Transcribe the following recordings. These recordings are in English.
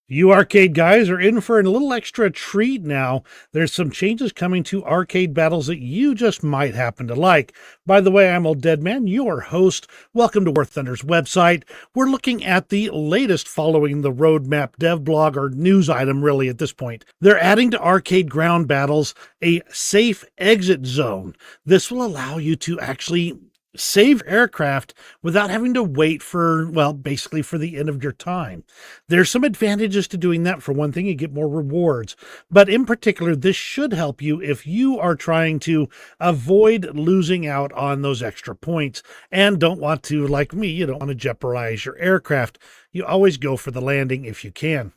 You arcade guys are in for a little extra treat now. There's some changes coming to arcade battles that you just might happen to like. By the way, I'm Old Dead Man, your host. Welcome to War Thunder's website. We're looking at the latest following the roadmap devblog, or news item really at this point. They're adding to arcade ground battles a safe exit zone. This will allow you to actually save aircraft without having to wait for, well, basically for the end of your time. There's some advantages to doing that. For one thing, you get more rewards, but in particular, this should help you if you are trying to avoid losing out on those extra points and don't want to, like me, you don't want to jeopardize your aircraft. You always go for the landing if you can.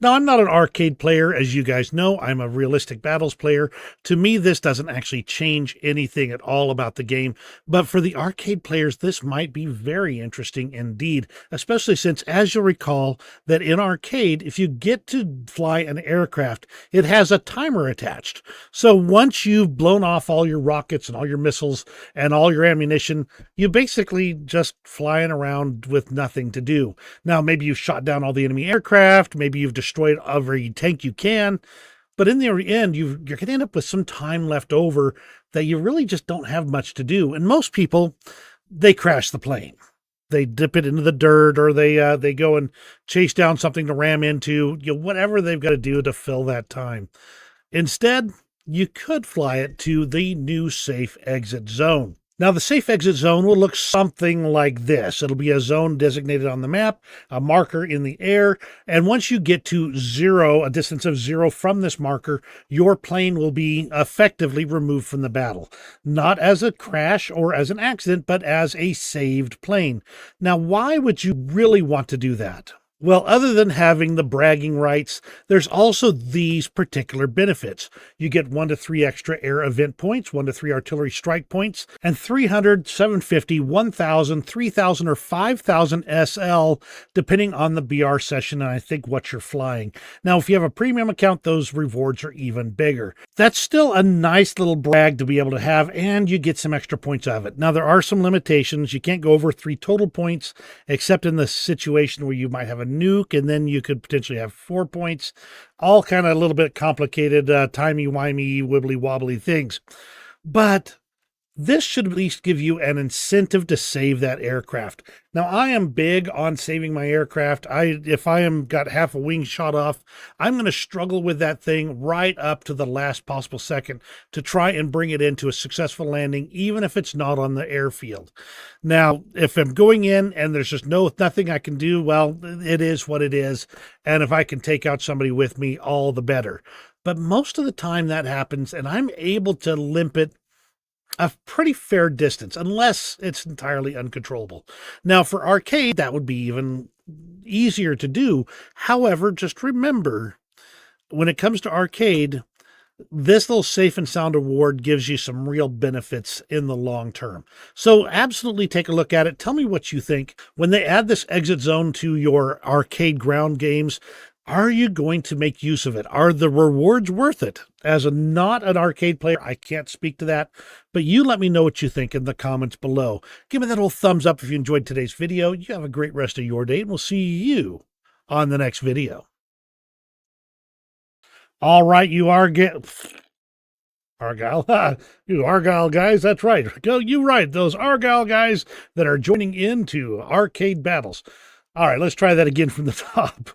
Now, I'm not an arcade player, as you guys know. I'm a realistic battles player. To me, this doesn't actually change anything at all about the game, but for the arcade players, this might be very interesting indeed, especially since, as you'll recall, that in arcade, if you get to fly an aircraft, it has a timer attached. So once you've blown off all your rockets and all your missiles and all your ammunition, you basically just flying around with nothing to do. Now, maybe you've shot down all the enemy aircraft, maybe you've destroyed every tank you can, but in the end, you're going to end up with some time left over that you really just don't have much to do. And most people, they crash the plane. They dip it into the dirt, or they go and chase down something to ram into, whatever they've got to do to fill that time. Instead, you could fly it to the new safe exit zone. Now, the safe exit zone will look something like this. It'll be a zone designated on the map, a marker in the air, and once you get to zero, a distance of 0 from this marker, your plane will be effectively removed from the battle. Not as a crash or as an accident, but as a saved plane. Now, why would you really want to do that? Well, other than having the bragging rights, there's also these particular benefits. You get 1 to 3 extra air event points, 1 to 3 artillery strike points, and 300, 750, 1,000, 3,000, or 5,000 SL, depending on the BR session and I think what you're flying. Now, if you have a premium account, those rewards are even bigger. That's still a nice little brag to be able to have, and you get some extra points out of it. Now, there are some limitations. You can't go over 3 total points, except in the situation where you might have a nuke, and then you could potentially have 4 points. All kind of a little bit complicated, timey-wimey, wibbly-wobbly things. But this should at least give you an incentive to save that aircraft. Now, I am big on saving my aircraft. If I am got half a wing shot off, I'm going to struggle with that thing right up to the last possible second to try and bring it into a successful landing, even if it's not on the airfield. Now, if I'm going in and there's just nothing I can do, well, it is what it is. And if I can take out somebody with me, all the better. But most of the time that happens, and I'm able to limp it a pretty fair distance, unless it's entirely uncontrollable. Now, for arcade, that would be even easier to do. However, just remember, when it comes to arcade, this little safe and sound award gives you some real benefits in the long term. So absolutely take a look at it. Tell me what you think. When they add this exit zone to your arcade ground games, are you going to make use of it? Are the rewards worth it? As not an arcade player, I can't speak to that, but you let me know what you think in the comments below. Give me that old thumbs up if you enjoyed today's video. You have a great rest of your day, and we'll see you on the next video. All right, you Argyle, you Argyle guys, that's right. You're right, those Argyle guys that are joining into arcade battles. All right, let's try that again from the top.